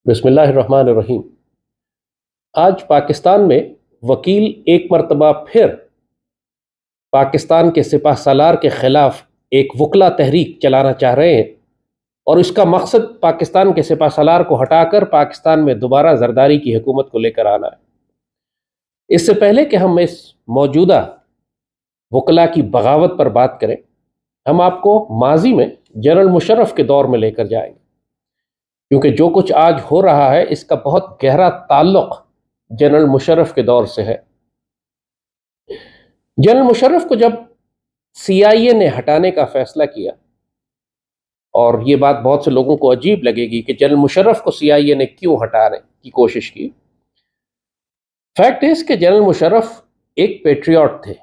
बिस्मिल्लाहिर्रहमानिर्रहीम। आज पाकिस्तान में वकील एक मरतबा फिर पाकिस्तान के सिपह सालार के खिलाफ एक वकला तहरीक चलाना चाह रहे हैं और इसका मकसद पाकिस्तान के सिपह सालार को हटाकर पाकिस्तान में दोबारा जरदारी की हुकूमत को लेकर आना है। इससे पहले कि हम इस मौजूदा वकला की बगावत पर बात करें, हम आपको माजी में जनरल मुशर्रफ के दौर में लेकर जाएंगे, क्योंकि जो कुछ आज हो रहा है इसका बहुत गहरा ताल्लुक जनरल मुशर्रफ के दौर से है। जनरल मुशर्रफ को जब CIA ने हटाने का फैसला किया, और ये बात बहुत से लोगों को अजीब लगेगी कि जनरल मुशर्रफ को CIA ने क्यों हटाने की कोशिश की। फैक्ट इज कि जनरल मुशर्रफ एक पेट्रियट थे,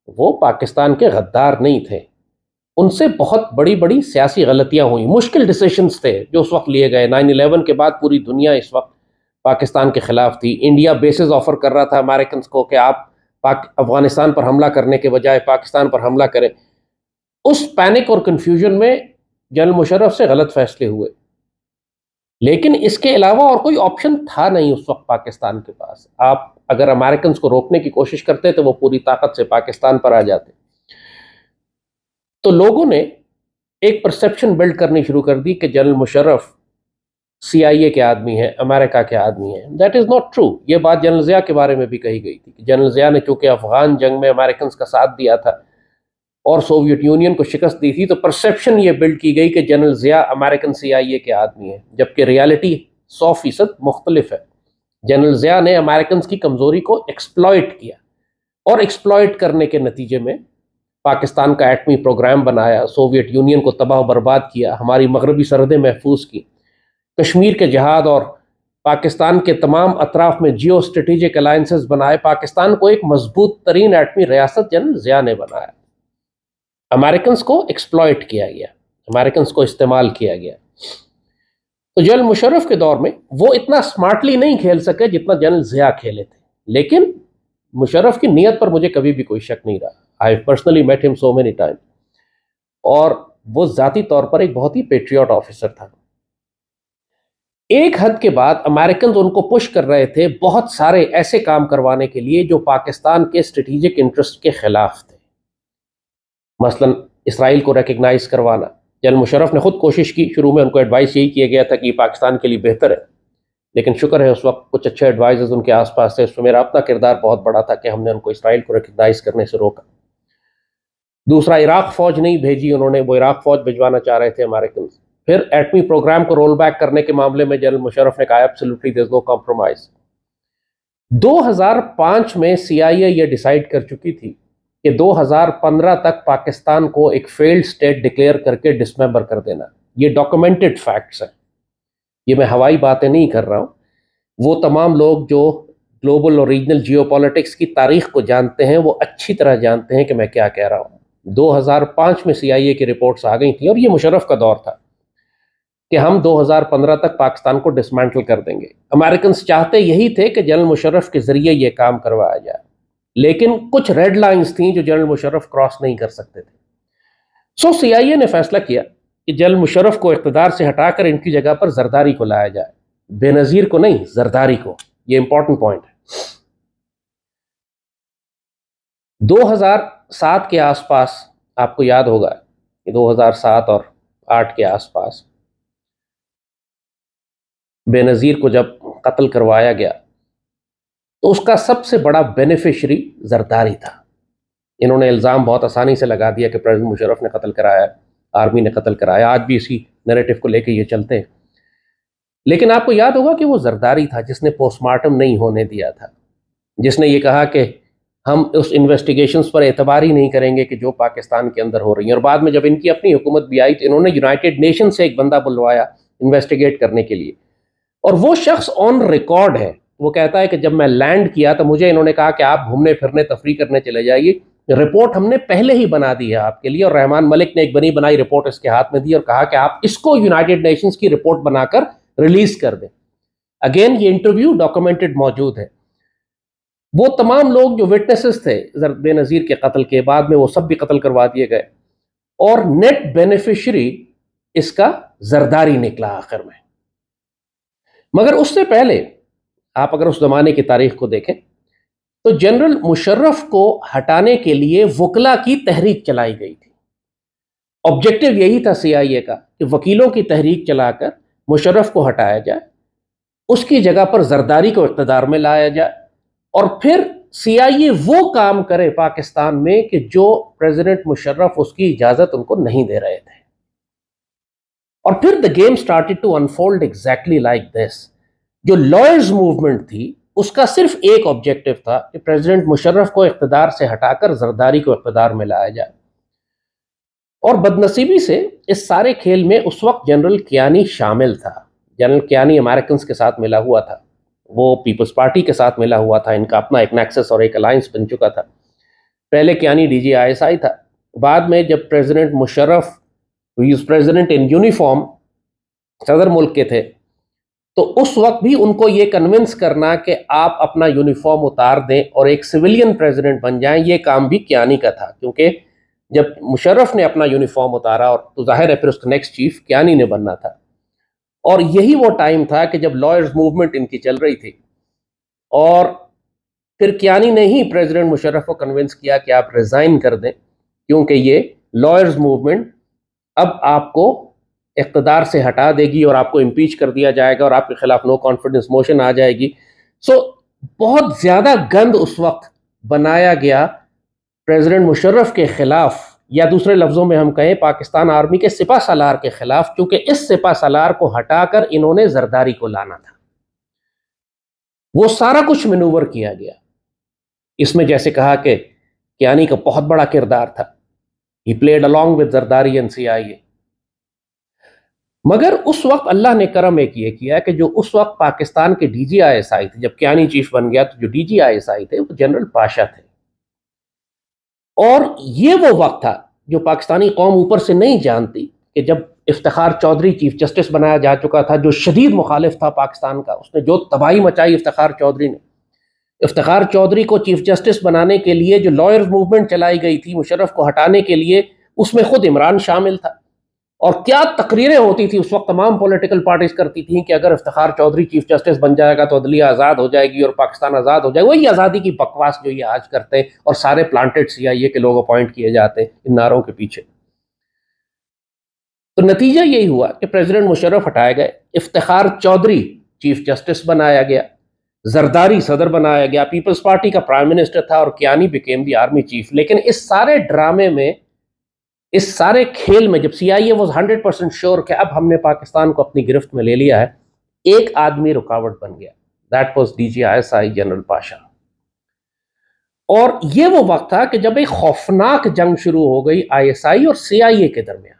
वो पाकिस्तान के गद्दार नहीं थे। उनसे बहुत बड़ी बड़ी सियासी गलतियां हुई, मुश्किल डिसीजंस थे जो उस वक्त लिए गए। 9/11 के बाद पूरी दुनिया इस वक्त पाकिस्तान के खिलाफ थी। इंडिया बेसिस ऑफर कर रहा था अमेरिकन को कि आप अफगानिस्तान पर हमला करने के बजाय पाकिस्तान पर हमला करें। उस पैनिक और कंफ्यूजन में जनरल मुशर्रफ से गलत फैसले हुए, लेकिन इसके अलावा और कोई ऑप्शन था नहीं उस वक्त पाकिस्तान के पास। आप अगर अमेरिकन को रोकने की कोशिश करते तो वो पूरी ताकत से पाकिस्तान पर आ जाते। तो लोगों ने एक परसेप्शन बिल्ड करनी शुरू कर दी कि जनरल मुशर्रफ CIA के आदमी हैं, अमेरिका के आदमी हैं। That is not true. ये बात जनरल ज़िया के बारे में भी कही गई थी कि जनरल ज़िया ने चूंकि अफगान जंग में अमेरिकन का साथ दिया था और सोवियत यूनियन को शिकस्त दी थी, तो परसेप्शन ये बिल्ड की गई कि जनरल ज़िया अमेरिकन CIA के आदमी हैं, जबकि रियलिटी 100% मुख्तलिफ है। जनरल ज़िया ने अमेरिकन की कमज़ोरी को एक्सप्लॉइट किया और एक्सप्लॉइट करने के नतीजे में पाकिस्तान का एटमी प्रोग्राम बनाया, सोवियत यूनियन को तबाह बर्बाद किया, हमारी मगरबी सरहदें महफूज की, कश्मीर के जहाद और पाकिस्तान के तमाम अतराफ में जियो स्ट्रेटेजिक अलायंसेस बनाए। पाकिस्तान को एक मजबूत तरीन एटमी रियासत जनरल ज़िया ने बनाया। अमेरिकन को एक्सप्लॉइट किया गया, अमेरिकन को इस्तेमाल किया गया। तो जनरल मुशर्रफ के दौर में वो इतना स्मार्टली नहीं खेल सके जितना जनरल ज़िया खेले थे, लेकिन मुशर्रफ की नीयत पर मुझे कभी भी कोई शक नहीं रहा। I personally met him so many time, और वो जाती तौर पर एक बहुत ही पेट्रियट ऑफिसर था। एक हद के बाद अमेरिकन उनको पुश कर रहे थे बहुत सारे ऐसे काम करवाने के लिए जो पाकिस्तान के स्ट्रेटेजिक इंटरेस्ट के खिलाफ थे। मसलन इसराइल को रिकग्नाइज करवाना। जनरल मुशर्रफ ने खुद कोशिश की, शुरू में उनको एडवाइस यही किया गया था कि पाकिस्तान के लिए बेहतर है, लेकिन शुक्र है उस वक्त कुछ अच्छे एडवाइजर्स उनके आसपास थे। उसमें मेरा अपना किरदार बहुत बड़ा था कि हमने उनको इसराइल को रिकग्नाइज करने से रोका। दूसरा, इराक फौज नहीं भेजी उन्होंने, वो इराक फौज भिजवाना चाह रहे थे अमेरिकन। फिर एटमी प्रोग्राम को रोल बैक करने के मामले में जनरल मुशर्रफ ने कहा absolutely there is no compromise. 2005 में CIA ये डिसाइड कर चुकी थी कि 2015 तक पाकिस्तान को एक फेल्ड स्टेट डिक्लेयर करके डिसमेंबर कर देना। ये डॉक्यूमेंटेड फैक्ट्स हैं, ये मैं हवाई बातें नहीं कर रहा हूँ। वो तमाम लोग जो ग्लोबल और रीजनल जियोपॉलिटिक्स की तारीख को जानते हैं वो अच्छी तरह जानते हैं कि मैं क्या कह रहा हूँ। 2005 में CIA की रिपोर्ट्स आ गई थी और ये मुशर्रफ का दौर था कि हम 2015 तक पाकिस्तान को डिसमेंटल कर देंगे। अमेरिकन चाहते यही थे कि जनरल मुशर्रफ के जरिए ये काम करवाया जाए, लेकिन कुछ रेड लाइंस थी जो जनरल मुशर्रफ क्रॉस नहीं कर सकते थे। सो CIA ने फैसला किया कि जनरल मुशर्रफ को इख्तिदार से हटाकर इनकी जगह पर जरदारी को लाया जाए। बेनज़ीर को नहीं, जरदारी को। ये इंपॉर्टेंट पॉइंट है। 2007 के आसपास, आपको याद होगा कि 2007 और 8 के आसपास बेनज़ीर को जब कत्ल करवाया गया तो उसका सबसे बड़ा बेनिफिशरी जरदारी था। इन्होंने इल्ज़ाम बहुत आसानी से लगा दिया कि प्रेसिडेंट मुशर्रफ ने कत्ल कराया, आर्मी ने कत्ल कराया। आज भी इसी नैरेटिव को लेके ये चलते हैं, लेकिन आपको याद होगा कि वो जरदारी था जिसने पोस्टमार्टम नहीं होने दिया था, जिसने ये कहा कि हम उस इन्वेस्टिगेशंस पर एतबार ही नहीं करेंगे कि जो पाकिस्तान के अंदर हो रही हैं। और बाद में जब इनकी अपनी हुकूमत भी आई तो इन्होंने यूनाइटेड नेशन से एक बंदा बुलवाया इन्वेस्टिगेट करने के लिए, और वो शख्स ऑन रिकॉर्ड है। वो कहता है कि जब मैं लैंड किया तो मुझे इन्होंने कहा कि आप घूमने फिरने तफरी करने चले जाइए, रिपोर्ट हमने पहले ही बना दी है आपके लिए। और रहमान मलिक ने एक बनी बनाई रिपोर्ट इसके हाथ में दी और कहा कि आप इसको यूनाइटेड नेशंस की रिपोर्ट बनाकर रिलीज कर दें। अगेन ये इंटरव्यू डॉक्यूमेंटेड मौजूद है। वो तमाम लोग जो विटनेसेस थे बेनज़ीर के कत्ल के, बाद में वो सब भी कत्ल करवा दिए गए, और नेट बेनिफिशरी इसका जरदारी निकला आखिर में। मगर उससे पहले आप अगर उस जमाने की तारीख को देखें तो जनरल मुशर्रफ को हटाने के लिए वकला की तहरीक चलाई गई थी। ऑब्जेक्टिव यही था सीआईए का कि वकीलों की तहरीक चलाकर मुशर्रफ को हटाया जाए, उसकी जगह पर जरदारी को इक़्तिदार में लाया जाए और फिर सीआईए वो काम करे पाकिस्तान में कि जो प्रेसिडेंट मुशर्रफ उसकी इजाजत उनको नहीं दे रहे थे। और फिर the game started to unfold exactly like this. जो लॉयर्स मूवमेंट थी उसका सिर्फ एक ऑब्जेक्टिव था कि प्रेसिडेंट मुशर्रफ को इक़्तिदार से हटाकर जरदारी को इक़्तिदार में लाया जाए। और बदनसीबी से इस सारे खेल में उस वक्त जनरल कियानी शामिल था। जनरल कियानी अमेरिकन के साथ मिला हुआ था, वो पीपल्स पार्टी के साथ मिला हुआ था, इनका अपना एक नेक्सस और एक अलायंस बन चुका था। पहले कियानी DGISI था, बाद में जब president Musharraf president in uniform सदर मुल्क के थे तो उस वक्त भी उनको ये कन्विंस करना कि आप अपना यूनिफॉर्म उतार दें और एक सिविलियन प्रेसिडेंट बन जाएं, ये काम भी कियानी का था। क्योंकि जब मुशर्रफ ने अपना यूनिफॉर्म उतारा और तो जाहिर है फिर उसका नेक्स्ट चीफ कियानी ने बनना था। और यही वो टाइम था कि जब लॉयर्स मूवमेंट इनकी चल रही थी और फिर कियानी ने ही प्रेसिडेंट मुशर्रफ को कन्विंस किया कि आप रिजाइन कर दें, क्योंकि ये लॉयर्स मूवमेंट अब आपको इक़्तिदार से हटा देगी और आपको इम्पीच कर दिया जाएगा और आपके खिलाफ नो कॉन्फिडेंस मोशन आ जाएगी। सो बहुत ज़्यादा गंद उस वक्त बनाया गया प्रेसिडेंट मुशर्रफ के खिलाफ, या दूसरे लफ्ज़ों में हम कहें पाकिस्तान आर्मी के सिपा सालार के खिलाफ, क्योंकि इस सिपा सालार को हटाकर इन्होंने जरदारी को लाना था। वो सारा कुछ मैनूवर किया गया। इसमें जैसे कहा कि कियानी का बहुत बड़ा किरदार था, he played along with Zardari and CIA। मगर उस वक्त अल्लाह ने करम एक ये किया कि जो उस वक्त पाकिस्तान के DGISI थे, जब कियानी चीफ बन गया तो जो DGISI थे वो जनरल पाशा थे। और ये वो वक्त था जो पाकिस्तानी कौम ऊपर से नहीं जानती कि जब इफ्तिखार चौधरी चीफ जस्टिस बनाया जा चुका था, जो शदीद मुखालिफ था पाकिस्तान का, उसने जो तबाही मचाई इफ्तिखार चौधरी ने। इफ्तिखार चौधरी को चीफ जस्टिस बनाने के लिए जो लॉयर्स मूवमेंट चलाई गई थी मुशर्रफ को हटाने के लिए, उसमें खुद इमरान शामिल था। और क्या तकरीरें होती थी उस वक्त, तमाम पॉलिटिकल पार्टीज करती थी कि अगर इफ्तिखार चौधरी चीफ जस्टिस बन जाएगा तो अदलिया आज़ाद हो जाएगी और पाकिस्तान आज़ाद हो जाएगा। वही आज़ादी की बकवास जो ये आज करते हैं और सारे प्लांटेड CIA के लोग अपॉइंट किए जाते हैं इन नारों के पीछे। तो नतीजा यही हुआ कि प्रेसिडेंट मुशर्रफ हटाए गए, इफ्तिखार चौधरी चीफ जस्टिस बनाया गया, जरदारी सदर बनाया गया, पीपल्स पार्टी का प्राइम मिनिस्टर था और Kayani became the army chief. लेकिन इस सारे ड्रामे में, इस सारे खेल में, जब CIA वॉज 100% श्योर कि अब हमने पाकिस्तान को अपनी गिरफ्त में ले लिया है, एक आदमी रुकावट बन गया, that was DGISI general Pasha. और ये वो वक्त था कि जब एक खौफनाक जंग शुरू हो गई ISI और CIA के दरमियान।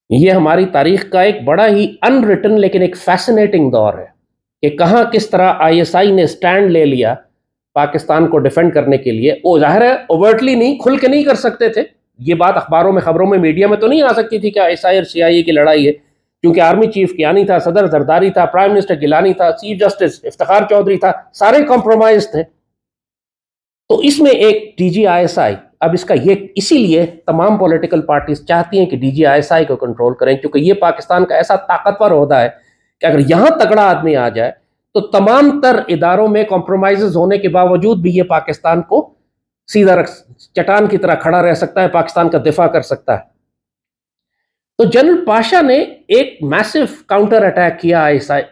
ये हमारी तारीख का एक बड़ा ही अनरिटन लेकिन एक फैसिनेटिंग दौर है कि कहाँ किस तरह ISI ने स्टैंड ले लिया पाकिस्तान को डिफेंड करने के लिए। वो जाहिर है ओवर्टली नहीं, खुल के नहीं कर सकते थे, ये बात अखबारों में, खबरों में, मीडिया में तो नहीं आ सकती थी कि ISI और CIA की लड़ाई है, क्योंकि आर्मी चीफ कियानी था, सदर जरदारी था, प्राइम मिनिस्टर गिलानी था, चीफ जस्टिस इफ्तिखार चौधरी था, सारे कॉम्प्रोमाइज थे। तो इसमें एक DGISI, अब इसका ये इसीलिए तमाम पॉलिटिकल पार्टीज चाहती हैं कि DGISI को कंट्रोल करें, क्योंकि ये पाकिस्तान का ऐसा ताकतवर ओहदा है कि अगर यहां तगड़ा आदमी आ जाए तो तमाम तर इदारों में कॉम्प्रोमाइजेस होने के बावजूद भी ये पाकिस्तान को सीधा चट्टान की तरह खड़ा रह सकता है, पाकिस्तान का दिफा कर सकता है। तो जनरल पाशा ने एक मैसिव काउंटर अटैक किया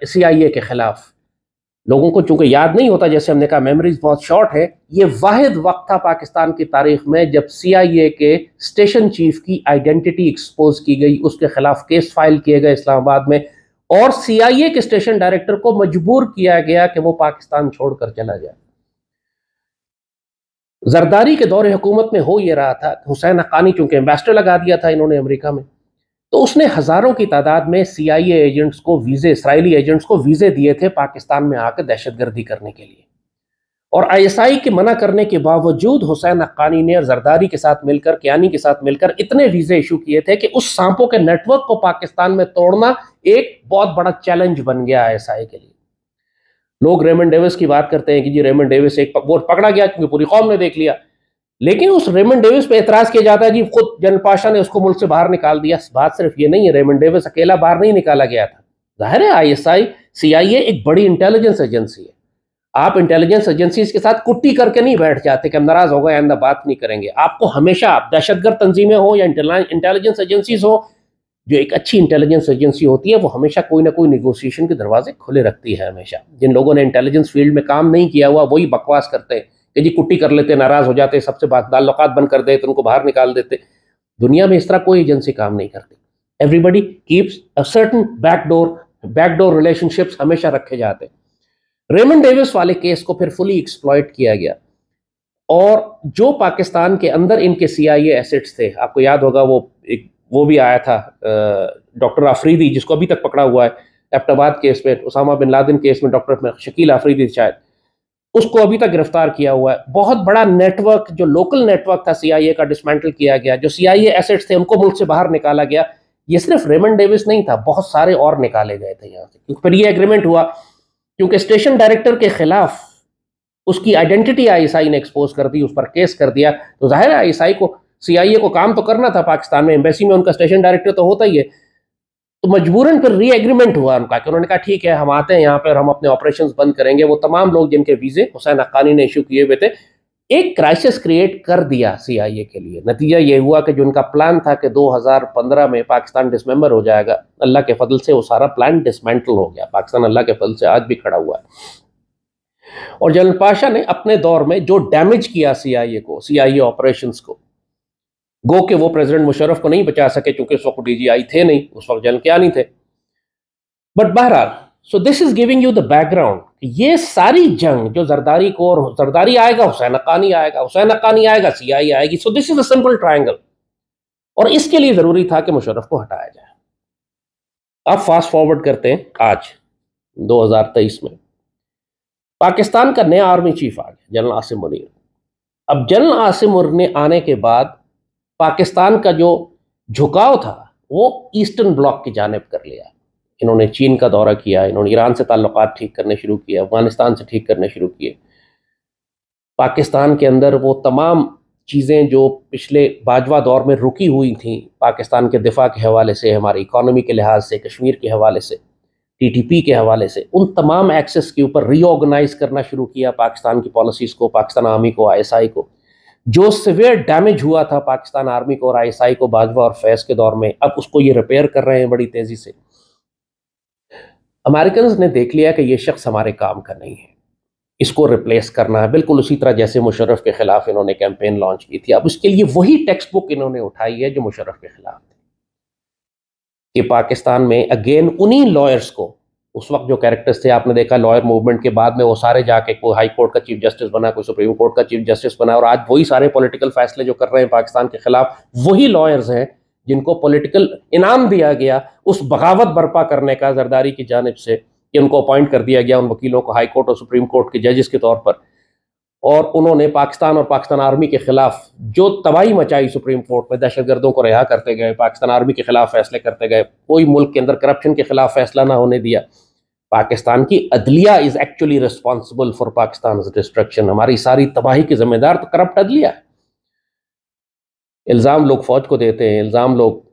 CIA के खिलाफ। लोगों को चूंकि याद नहीं होता, जैसे हमने कहा मेमोरीज बहुत शॉर्ट है, ये वाहिद वक्त था पाकिस्तान की तारीख में जब CIA के स्टेशन चीफ की आइडेंटिटी एक्सपोज की गई, उसके खिलाफ केस फाइल किए गए इस्लामाबाद में, और CIA के स्टेशन डायरेक्टर को मजबूर किया गया कि वो पाकिस्तान छोड़कर चला जाए। जरदारी के दौरे हुकूमत में हो ये रहा था, हुसैन हक्कानी चूंकि एम्बेसडर लगा दिया था इन्होंने अमेरिका में, तो उसने हजारों की तादाद में CIA एजेंट्स को वीजे, इसराइली एजेंट्स को वीजे दिए थे पाकिस्तान में आकर दहशतगर्दी करने के लिए। और ISI के मना करने के बावजूद हुसैन हक्कानी ने जरदारी के साथ मिलकर, कियानी के साथ मिलकर इतने वीजे इशू किए थे कि उस सांपों के नेटवर्क को पाकिस्तान में तोड़ना एक बहुत बड़ा चैलेंज बन गया ISI के लिए। लोग रेमंड डेविस की बात करते हैं कि जी रेमंड डेविस एक वोट पकड़ा गया क्योंकि पूरी कौम ने देख लिया, लेकिन उस रेमंड डेविस पे एतराज किया जाता है जी खुद जनरल पाशा ने उसको मुल्क से बाहर निकाल दिया। बात सिर्फ ये नहीं है, रेमंड डेविस अकेला बाहर नहीं निकाला गया था, जाहिर है आईएसआई, सीआईए एक बड़ी इंटेलिजेंस एजेंसी है। आप इंटेलिजेंस एजेंसीज के साथ कुट्टी करके नहीं बैठ जाते कि हम नाराज हो गए, आइंदा बात नहीं करेंगे। आपको हमेशा दहशतगर्द तंजीमें हो या इंटेलिजेंस एजेंसीज हो, जो एक अच्छी इंटेलिजेंस एजेंसी होती है वो हमेशा कोई ना कोई नेगोशिएशन के दरवाजे खुले रखती है हमेशा। जिन लोगों ने इंटेलिजेंस फील्ड में काम नहीं किया हुआ वही बकवास करते हैं कि जी कुट्टी कर लेते, नाराज हो जाते, सबसे बात ताल्लुकात बंद कर देते, उनको बाहर निकाल देते। दुनिया में इस तरह कोई एजेंसी काम नहीं करती। Everybody keeps a certain backdoor relationships हमेशा रखे जाते। रेमंड डेविस वाले केस को फिर फुली एक्सप्लॉइट किया गया और जो पाकिस्तान के अंदर इनके सीआईए एसेट्स थे, आपको याद होगा वो भी आया था डॉक्टर आफरीदी, जिसको अभी तक पकड़ा हुआ है एबटाबाद केस में, उसामा बिन लादेन केस में डॉक्टर शकील आफरीदी शायद, उसको अभी तक गिरफ्तार किया हुआ है। बहुत बड़ा नेटवर्क, जो लोकल नेटवर्क था सीआईए का, डिसमेंटल किया गया। जो सीआईए एसेट्स थे उनको मुल्क से बाहर निकाला गया। ये सिर्फ रेमंड डेविस नहीं था, बहुत सारे और निकाले गए थे यहाँ से, क्योंकि फिर ये एग्रीमेंट हुआ, क्योंकि स्टेशन डायरेक्टर के खिलाफ उसकी आइडेंटिटी आईएसआई ने एक्सपोज कर दी, उस पर केस कर दिया। तो जाहिर है आईएसआई को, सीआईए को काम तो करना था पाकिस्तान में, एम्बेसी में उनका स्टेशन डायरेक्टर तो होता ही है। तो मजबूरन फिर री एग्रीमेंट हुआ उनका कि उन्होंने कहा ठीक है हम आते हैं यहाँ पर, हम अपने ऑपरेशंस बंद करेंगे। वो तमाम लोग जिनके वीजे हुसैन हक्कानी ने इशू किए हुए थे, एक क्राइसिस क्रिएट कर दिया सीआईए के लिए। नतीजा ये हुआ कि जो उनका प्लान था कि 2015 में पाकिस्तान डिसमेंबर हो जाएगा, अल्लाह के फजल से वो सारा प्लान डिसमेंटल हो गया। पाकिस्तान अल्लाह के फजल से आज भी खड़ा हुआ है। और जनरल पाशा ने अपने दौर में जो डैमेज किया सीआईए को, सीआईए ऑपरेशंस को, गो के वो प्रेसिडेंट मुशर्रफ को नहीं बचा सके क्योंकि उस वक्त डीजीआई थे नहीं, उस वक्त जनरल कियानी थे। बट बहरहाल, so this is giving you the background. ये सारी जंग जो जरदारी को, और जरदारी आएगा, हुसैन हक्कानी आएगा, हुसैन हक्कानी आएगा, सीआईए आएगी। So this is a simple triangle, और इसके लिए जरूरी था कि मुशर्रफ को हटाया जाए। अब फास्ट फॉरवर्ड करते हैं आज 2023 में, पाकिस्तान का नया आर्मी चीफ आ गया, जनरल आसिम मुनीर। अब जनरल आसिम मुनीर ने आने के बाद पाकिस्तान का जो झुकाव था वो ईस्टर्न ब्लॉक की जानिब कर लिया। इन्होंने चीन का दौरा किया, इन्होंने ईरान से ताल्लुकात ठीक करने शुरू किए, अफगानिस्तान से ठीक करने शुरू किए। पाकिस्तान के अंदर वो तमाम चीज़ें जो पिछले बाजवा दौर में रुकी हुई थी, पाकिस्तान के दिफा के हवाले से, हमारी इकॉनमी के लिहाज से, कश्मीर के हवाले से, टीटीपी के हवाले से, उन तमाम एक्सेस के ऊपर रीऑर्गेनाइज करना शुरू किया पाकिस्तान की पॉलिसीज़ को, पाकिस्तान आर्मी को, आईएसआई को। जो सिवियर डैमेज हुआ था पाकिस्तान आर्मी को और आईएसआई को बाजवा और फैज़ के दौर में, अब उसको ये रिपेयर कर रहे हैं बड़ी तेज़ी से। अमेरिकन ने देख लिया कि ये शख्स हमारे काम का नहीं है, इसको रिप्लेस करना है, बिल्कुल उसी तरह जैसे मुशर्रफ के खिलाफ इन्होंने कैंपेन लॉन्च की थी। अब उसके लिए वही टेक्स्ट बुक इन्होंने उठाई है जो मुशर्रफ के खिलाफ थी, कि पाकिस्तान में अगेन उन्हीं लॉयर्स को, उस वक्त जो कैरेक्टर्स थे, आपने देखा लॉयर मूवमेंट के बाद में वो सारे जाके कोई हाई कोर्ट का चीफ जस्टिस बना, कोई सुप्रीम कोर्ट का चीफ जस्टिस बना, और आज वही सारे पॉलिटिकल फैसले जो कर रहे हैं पाकिस्तान के खिलाफ, वही लॉयर्स हैं जिनको पॉलिटिकल इनाम दिया गया उस बगावत बर्पा करने का जरदारी की जानिब से, कि उनको अपॉइंट कर दिया गया उन वकीलों को हाई कोर्ट और सुप्रीम कोर्ट के जजेस के तौर पर। और उन्होंने पाकिस्तान और पाकिस्तान आर्मी के खिलाफ जो तबाही मचाई सुप्रीम कोर्ट में, दहशतगर्दों को रिहा करते गए, पाकिस्तान आर्मी के खिलाफ फैसले करते गए, कोई मुल्क के अंदर करप्शन के खिलाफ फैसला ना होने दिया। पाकिस्तान की अदलिया is actually responsible for Pakistan destruction. हमारी सारी तबाही की जिम्मेदार तो करप्ट अदलिया है। इल्ज़ाम लोग फौज को देते हैं, इल्ज़ाम लोग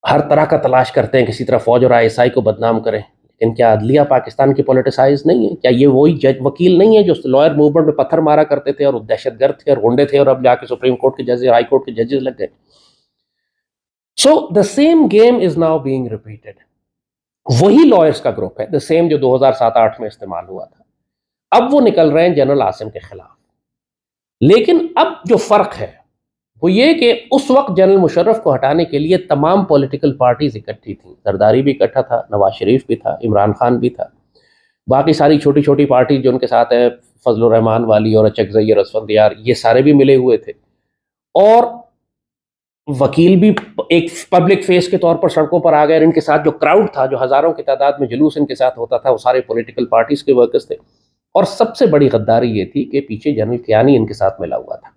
हर तरह का तलाश करते हैं किसी तरह फौज और आईएसआई को बदनाम करें, लेकिन क्या अदलिया पाकिस्तान की पॉलिटिसाइज नहीं है? क्या ये वही जज वकील नहीं है जो लॉयर मूवमेंट में पत्थर मारा करते थे और दहशतगर्द थे और गुंडे थे, और अब जाके सुप्रीम कोर्ट के जजेस, हाई कोर्ट के जजेस लग गए? So the same game is now being repeated. वही लॉयर्स का ग्रुप है, द सेम जो 2007-8 में इस्तेमाल हुआ था। अब वो निकल रहे हैं जनरल आसिम के खिलाफ। लेकिन अब जो फर्क है वो ये कि उस वक्त जनरल मुशर्रफ को हटाने के लिए तमाम पॉलिटिकल पार्टीज इकट्ठी थी। जरदारी भी इकट्ठा था, नवाज शरीफ भी था, इमरान खान भी था, बाकी सारी छोटी छोटी पार्टी जो उनके साथ है, फजलुर रहमान वाली और चकजई और असफंदियार, ये सारे भी मिले हुए थे। और वकील भी एक पब्लिक फेस के तौर पर सड़कों पर आ गए। इनके साथ जो क्राउड था, जो हजारों की तादाद में जुलूस इनके साथ होता था, वो सारे पॉलिटिकल पार्टीज के वर्कर्स थे। और सबसे बड़ी गद्दारी ये थी कि पीछे जनरल कियानी इनके साथ मिला हुआ था।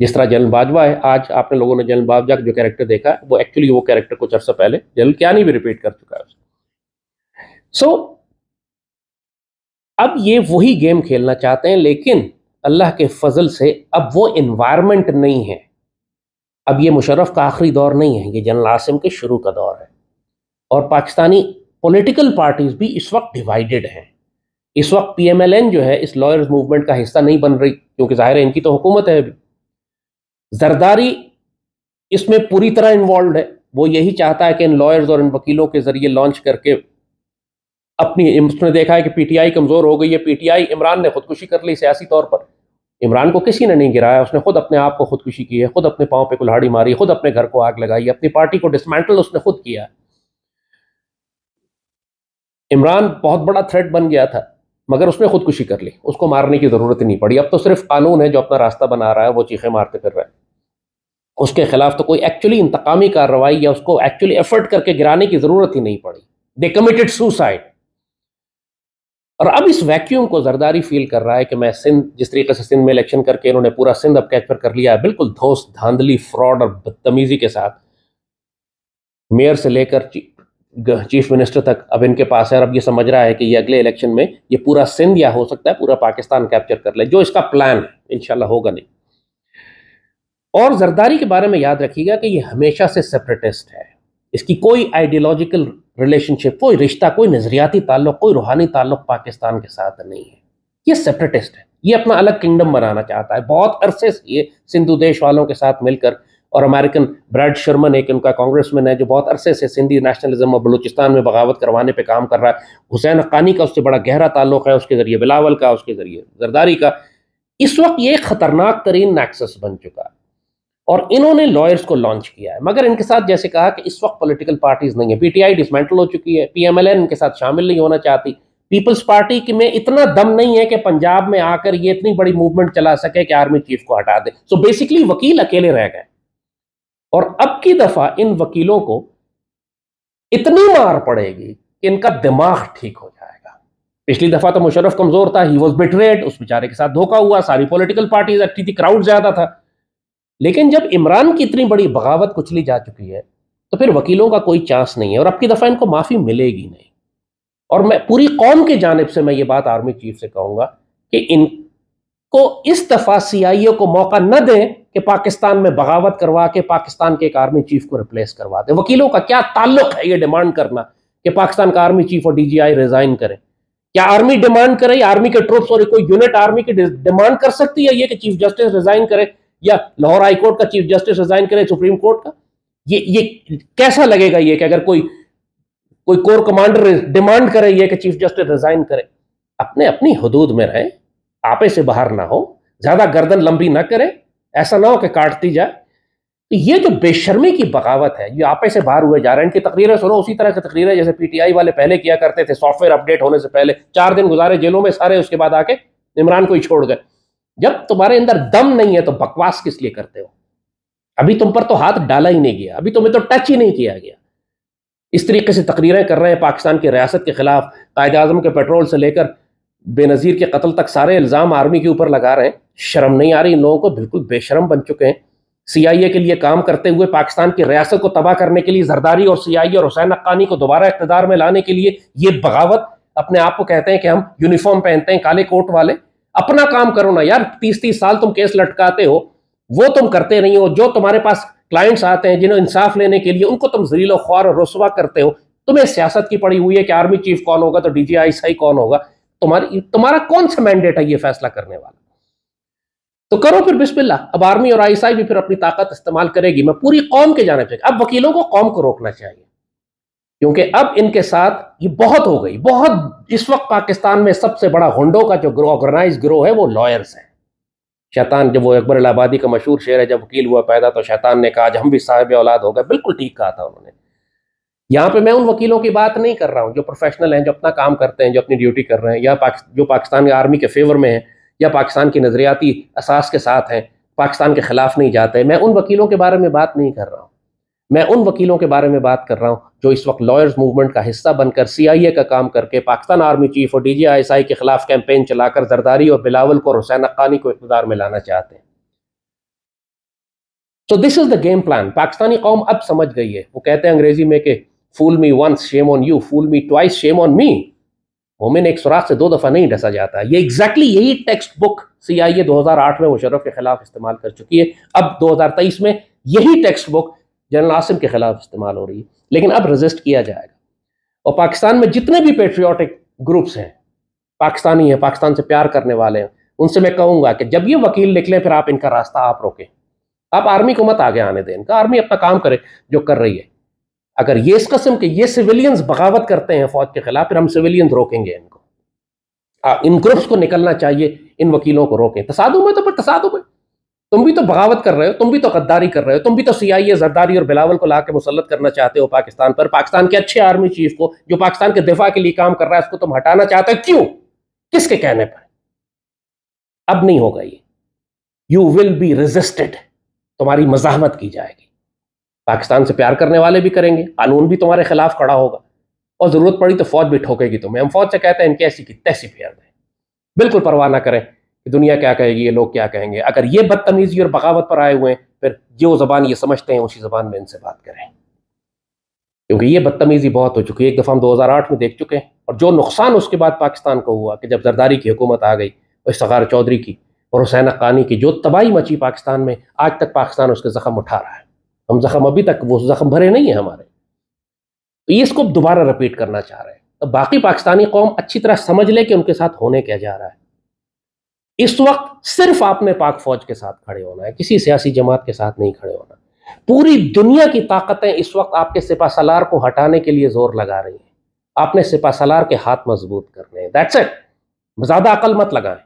जिस तरह जनरल बाजवा है, आज आपने लोगों ने जनरल बाजवा का जो कैरेक्टर देखा, वो एक्चुअली वो कैरेक्टर कुछ अर्सा पहले जनरल कियानी भी रिपीट कर चुका है। सो अब ये वही गेम खेलना चाहते हैं, लेकिन अल्लाह के फजल से अब वो इन्वायरमेंट नहीं है। अब ये मुशर्रफ का आखिरी दौर नहीं है, ये जनरल आसिम के शुरू का दौर है। और पाकिस्तानी पॉलिटिकल पार्टीज भी इस वक्त डिवाइडेड हैं। इस वक्त PMLN जो है इस लॉयर्स मूवमेंट का हिस्सा नहीं बन रही, क्योंकि जाहिर है इनकी तो हुकूमत है अभी। जरदारी इसमें पूरी तरह इन्वॉल्व है, वो यही चाहता है कि इन लॉयर्स और इन वकीलों के जरिए लॉन्च करके अपनी, उसने देखा है कि PTI कमजोर हो गई है। PTI, इमरान ने खुदकुशी कर ली सियासी तौर पर। इमरान को किसी ने नहीं गिराया, उसने खुद अपने आप को खुदकुशी की है, खुद अपने पांव पे कुल्हाड़ी मारी, खुद अपने घर को आग लगाई, अपनी पार्टी को डिसमेंटल उसने खुद किया। इमरान बहुत बड़ा थ्रेट बन गया था, मगर उसने खुदकुशी कर ली, उसको मारने की जरूरत ही नहीं पड़ी। अब तो सिर्फ कानून है जो अपना रास्ता बना रहा है, वो चीखें मारते फिर रहा है। उसके खिलाफ तो कोई एक्चुअली इंतकामी कार्रवाई या उसको एक्चुअली एफर्ट करके गिराने की जरूरत ही नहीं पड़ी। दे कमिटेड सुसाइड। और अब इस वैक्यूम को जरदारी फील कर रहा है कि मैं सिंध, जिस तरीके से सिंध में इलेक्शन करके इन्होंने पूरा सिंध अब कैप्चर कर लिया है, बिल्कुल धोस धांधली, फ्रॉड और बदतमीजी के साथ, मेयर से लेकर चीफ मिनिस्टर तक अब इनके पास है। और अब ये समझ रहा है कि ये अगले इलेक्शन में ये पूरा सिंध या हो सकता है पूरा पाकिस्तान कैप्चर कर ले, जो इसका प्लान है। इंशाल्लाह होगा नहीं। और जरदारी के बारे में याद रखिएगा कि ये हमेशा से सेपरेटिस्ट है। इसकी कोई आइडियोलॉजिकल रिलेशनशिप, कोई रिश्ता, कोई नजरियाती ताल्लुक, कोई रूहानी ताल्लुक पाकिस्तान के साथ नहीं है। ये सेपरेटिस्ट है, ये अपना अलग किंगडम बनाना चाहता है। बहुत अरसे से ये सिंधु देश वालों के साथ मिलकर, और अमेरिकन ब्रैड शर्मन एक उनका कांग्रेसमैन है जो बहुत अरसे से सिंधी नेशनलिज्म और बलूचिस्तान में बगावत करवाने पे काम कर रहा है। हुसैन हक्कानी का उससे बड़ा गहरा ताल्लुक है, उसके जरिए बिलावल का, उसके जरिए जरदारी का। इस वक्त ये खतरनाक तरीन नेक्सस बन चुका है और इन्होंने लॉयर्स को लॉन्च किया है। मगर इनके साथ जैसे कहा कि इस वक्त पॉलिटिकल पार्टीज नहीं है। PTI डिसमेंटल हो चुकी है, PMLN इनके साथ शामिल नहीं होना चाहती। पीपल्स पार्टी की में इतना दम नहीं है कि पंजाब में आकर ये इतनी बड़ी मूवमेंट चला सके कि आर्मी चीफ को हटा दे। सो बेसिकली वकील अकेले रह गए। और अब की दफा इन वकीलों को इतनी मार पड़ेगी कि इनका दिमाग ठीक हो जाएगा। पिछली दफा तो मुशर्रफ कमजोर था, ही वॉज बिट्रेड, उस बेचारे के साथ धोखा हुआ, सारी पॉलिटिकल पार्टीज एक्टिव थी, क्राउड ज्यादा था। लेकिन जब इमरान की इतनी बड़ी बगावत कुचली जा चुकी है तो फिर वकीलों का कोई चांस नहीं है और अब की दफा इनको माफी मिलेगी नहीं। और मैं पूरी कौम की जानिब से मैं ये बात आर्मी चीफ से कहूंगा कि इनको इस दफा CIA को मौका न दें कि पाकिस्तान में बगावत करवा के पाकिस्तान के एक आर्मी चीफ को रिप्लेस करवा दे। वकीलों का क्या ताल्लुक है ये डिमांड करना कि पाकिस्तान का आर्मी चीफ और DGI रिजाइन करे? क्या आर्मी डिमांड करे, आर्मी के ट्रूप्स और कोई यूनिट आर्मी की डिमांड कर सकती है ये कि चीफ जस्टिस रिजाइन करे, या लाहौर हाई कोर्ट का चीफ जस्टिस रिजाइन करे सुप्रीम कोर्ट का? ये कैसा लगेगा ये कि अगर कोई कोर कमांडर डिमांड करे ये कि चीफ जस्टिस रिजाइन करे? अपने अपनी हदूद में रहे, आपे से बाहर ना हो, ज्यादा गर्दन लंबी ना करे, ऐसा ना हो कि काटती जाए। तो ये जो बेशर्मी की बगावत है, ये आपे से बाहर हुए जा रहे हैं। इनकी तकरीरें सुनो, उसी तरह की तकरीरें जैसे PTI वाले पहले किया करते थे, सॉफ्टवेयर अपडेट होने से पहले 4 दिन गुजारे जेलों में सारे, उसके बाद आके इमरान को ही छोड़ गए। जब तुम्हारे अंदर दम नहीं है तो बकवास किस लिए करते हो? अभी तुम पर तो हाथ डाला ही नहीं गया, अभी तुम्हें तो टच ही नहीं किया गया। इस तरीके से तकरीरें कर रहे हैं पाकिस्तान की रियासत के खिलाफ, कायद आजम के पेट्रोल से लेकर बेनजीर के कत्ल तक सारे इल्जाम आर्मी के ऊपर लगा रहे हैं। शर्म नहीं आ रही इन लोगों को? बिल्कुल बेशरम बन चुके हैं। CIA के लिए काम करते हुए पाकिस्तान की रियासत को तबाह करने के लिए जरदारी और CIA और हुसैन हक्कानी को दोबारा इख्तिदार में लाने के लिए ये बगावत। अपने आप को कहते हैं कि हम यूनिफॉर्म पहनते हैं, काले कोट वाले। अपना काम करो ना यार। 30-30 साल तुम केस लटकाते हो, वो तुम करते नहीं हो। जो तुम्हारे पास क्लाइंट्स आते हैं जिन्हें इंसाफ लेने के लिए, उनको तुम जलील ख्वार और रुसवा करते हो। तुम्हें सियासत की पड़ी हुई है कि आर्मी चीफ कौन होगा तो DGI कौन होगा। तुम्हारा कौन सा मैंडेट है ये फैसला करने वाला? तो करो फिर बिस्मिल्लाह। अब आर्मी और ISI भी फिर अपनी ताकत इस्तेमाल करेगी। मैं पूरी कौम के जाने चाहिए। अब वकीलों को कौम को रोकना चाहिए, क्योंकि अब इनके साथ ये बहुत हो गई, बहुत। इस वक्त पाकिस्तान में सबसे बड़ा गुंडों का जो ऑर्गेनाइज गिरोह है वो लॉयर्स हैं। शैतान, जब वो अकबर इलाहाबादी का मशहूर शेर है, जब वकील हुआ पैदा तो शैतान ने कहा आज हम भी साहिब औलाद हो गए। बिल्कुल ठीक कहा था उन्होंने। यहाँ पे मैं उन वकीलों की बात नहीं कर रहा हूँ जो प्रोफेशनल हैं, जो अपना काम करते हैं, जो अपनी ड्यूटी कर रहे हैं, या जो पाकिस्तान की आर्मी के फेवर में हैं, या पाकिस्तान की नजरियाती असास के साथ हैं, पाकिस्तान के खिलाफ नहीं जाते। मैं उन वकीलों के बारे में बात नहीं कर रहा हूँ। मैं उन वकीलों के बारे में बात कर रहा हूं जो इस वक्त लॉयर्स मूवमेंट का हिस्सा बनकर CIA का काम करके पाकिस्तान आर्मी चीफ और DGI के खिलाफ कैंपेन चलाकर जरदारी और बिलावल को और हुसैन हक्कानी को इख्तिदार में लाना चाहते हैं। तो this is the game plan. Pakistani कौम अब समझ गई है। वो कहते हैं अंग्रेजी में कि fool me once shame on you, fool me twice shame on me. मोमिन एक सुराख से 2 दफा नहीं डसा जाता। ये एग्जैक्टली यही टेक्स्ट बुक CIA 2008 में मुशर्रफ के खिलाफ इस्तेमाल कर चुकी है। अब 2023 में यही टेक्स्ट बुक जनरल आसिम के खिलाफ इस्तेमाल हो रही है। लेकिन अब रेजिस्ट किया जाएगा। और पाकिस्तान में जितने भी पेट्रियाटिक ग्रुप्स हैं, पाकिस्तानी हैं, पाकिस्तान से प्यार करने वाले हैं, उनसे मैं कहूंगा कि जब ये वकील निकले फिर आप इनका रास्ता आप रोकें। आप आर्मी को मत आगे आने दें, इनका आर्मी अपना काम करे जो कर रही है। अगर ये इस किस्म के ये सिविलियंस बगावत करते हैं फौज के खिलाफ, फिर हम सिविलियंस रोकेंगे इनको। इन ग्रुप्स को निकलना चाहिए, इन वकीलों को रोकें। तसादुम है तो फिर तसादुम है, तुम भी तो बगावत कर रहे हो, तुम भी तो गद्दारी कर रहे हो, तुम भी तो CIA जरदारी और बिलावल को लाके मुसल्लत करना चाहते हो पाकिस्तान पर। पाकिस्तान के अच्छे आर्मी चीफ को जो पाकिस्तान के दिफा के लिए काम कर रहा है उसको तुम हटाना चाहते हो, क्यों, किसके कहने पर? अब नहीं होगा ये, यू विल बी रेजिस्टेड, तुम्हारी मज़ाहमत की जाएगी। पाकिस्तान से प्यार करने वाले भी करेंगे, कानून भी तुम्हारे खिलाफ खड़ा होगा, और जरूरत पड़ी तो फौज भी ठोकेगी तुम्हें। हम फौज से कहते हैं इनकी ऐसी की तैसी फेर दें, बिल्कुल परवाह ना करें कि दुनिया क्या कहेगी, ये लोग क्या कहेंगे। अगर ये बदतमीजी और बगावत पर आए हुए हैं, फिर जो जबान ये समझते हैं उसी जबान में इनसे बात करें, क्योंकि ये बदतमीजी बहुत हो चुकी है। एक दफ़ा हम 2008 में देख चुके हैं, और जो नुकसान उसके बाद पाकिस्तान को हुआ कि जब जरदारी की हुकूमत आ गई, और इफ्तिखार चौधरी की और हुसैन हक्कानी की जो तबाही मची पाकिस्तान में, आज तक पाकिस्तान उसके जख्म उठा रहा है। हम जख्म अभी तक वो जख्म भरे नहीं है हमारे, तो ये इसको दोबारा रिपीट करना चाह रहे हैं। तो बाकी पाकिस्तानी कौम अच्छी तरह समझ ले कि उनके साथ होने क्या जा रहा है। इस वक्त सिर्फ आपने पाक फौज के साथ खड़े होना है, किसी सियासी जमात के साथ नहीं खड़े होना। पूरी दुनिया की ताकतें इस वक्त आपके सिपा सलार को हटाने के लिए जोर लगा रही हैं। आपने सिपा सलार के हाथ मजबूत करने हैं, दैट्स इट। ज्यादा अकल मत लगाएं।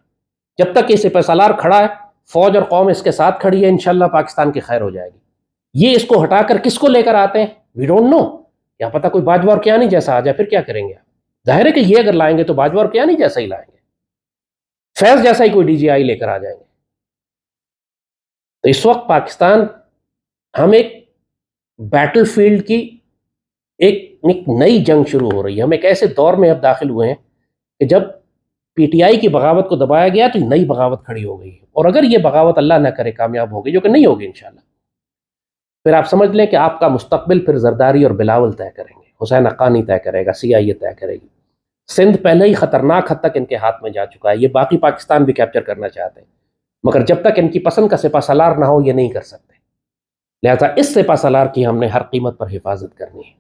जब तक ये सिपा सलार खड़ा है, फौज और कौम इसके साथ खड़ी है, इंशाल्लाह पाकिस्तान की खैर हो जाएगी। ये इसको हटाकर किसको लेकर आते हैं, वी डोंट नो। क्या पता कोई बाजवा और क्या नहीं जैसा आ जाए, फिर क्या करेंगे? जाहिर है कि ये अगर लाएंगे तो बाजवा और क्या नहीं जैसा ही लाएंगे, फैज जैसा ही कोई DGI लेकर आ जाएंगे। तो इस वक्त पाकिस्तान, हम एक बैटलफील्ड की एक नई जंग शुरू हो रही है। हम एक ऐसे दौर में अब दाखिल हुए हैं कि जब PTI की बगावत को दबाया गया तो नई बगावत खड़ी हो गई है। और अगर ये बगावत अल्लाह ना करे कामयाब होगी, जो कि नहीं होगी इंशाल्लाह, फिर आप समझ लें कि आपका मुस्तकबिल फिर जरदारी और बिलावल तय करेंगे, हुसैन हक्कानी तय करेगा, CIA तय करेगी। सिंध पहले ही खतरनाक हद तक इनके हाथ में जा चुका है। ये बाकी पाकिस्तान भी कैप्चर करना चाहते हैं, मगर जब तक इनकी पसंद का सिपा सलार ना हो ये नहीं कर सकते। लिहाजा इस सिपा सलार की हमने हर कीमत पर हिफाजत करनी है।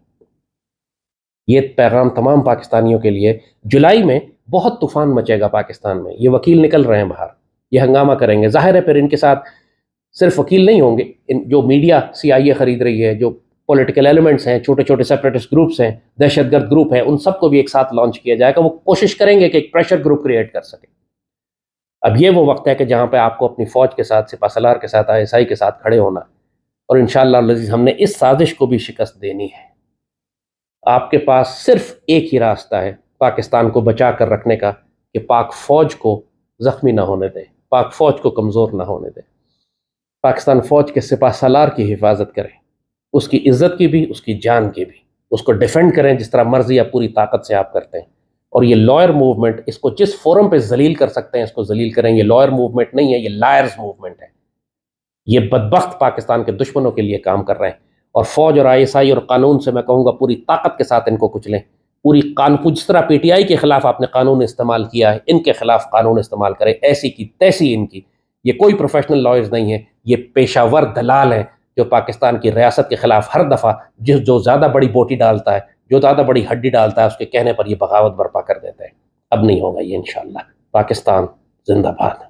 ये पैगाम तमाम पाकिस्तानियों के लिए। जुलाई में बहुत तूफान मचेगा पाकिस्तान में। ये वकील निकल रहे हैं बाहर, ये हंगामा करेंगे। जाहिर है फिर इनके साथ सिर्फ वकील नहीं होंगे, जो मीडिया CIA खरीद रही है, जो पॉलिटिकल एलिमेंट्स हैं, छोटे छोटे सेपरेटिस्ट ग्रुप्स हैं, दहशतगर्द ग्रुप हैं, उन सबको भी एक साथ लॉन्च किया जाएगा। वो कोशिश करेंगे कि एक प्रेशर ग्रुप क्रिएट कर सके। अब ये वो वक्त है कि जहाँ पे आपको अपनी फौज के साथ, सिपा सलार के साथ, ISI के साथ खड़े होना, और इंशाअल्लाह हमने इस साजिश को भी शिकस्त देनी है। आपके पास सिर्फ एक ही रास्ता है पाकिस्तान को बचा कर रखने का, कि पाक फौज को जख्मी ना होने दें, पाक फौज को कमज़ोर ना होने दें, पाकिस्तान फौज के सिपा सलार की हिफाजत करें, उसकी इज्जत की भी, उसकी जान की भी, उसको डिफेंड करें जिस तरह मर्जी या पूरी ताकत से आप करते हैं। और ये लॉयर मूवमेंट, इसको जिस फोरम पे जलील कर सकते हैं इसको जलील करें। ये लॉयर मूवमेंट नहीं है, ये लायर्स मूवमेंट है। ये बदबख्त पाकिस्तान के दुश्मनों के लिए काम कर रहे हैं। और फौज और ISI और कानून से मैं कहूँगा पूरी ताकत के साथ इनको कुचलें। पूरी कानून, जिस तरह PTI के खिलाफ आपने कानून इस्तेमाल किया है, इनके खिलाफ कानून इस्तेमाल करें, ऐसी की तैसी इनकी। ये कोई प्रोफेशनल लॉयर्स नहीं है, ये पेशावर दलाल हैं जो पाकिस्तान की रियासत के खिलाफ हर दफ़ा जो ज़्यादा बड़ी बोटी डालता है, जो ज़्यादा बड़ी हड्डी डालता है, उसके कहने पर ये बगावत बर्पा कर देते हैं। अब नहीं होगा ये इंशाअल्लाह। पाकिस्तान जिंदाबाद।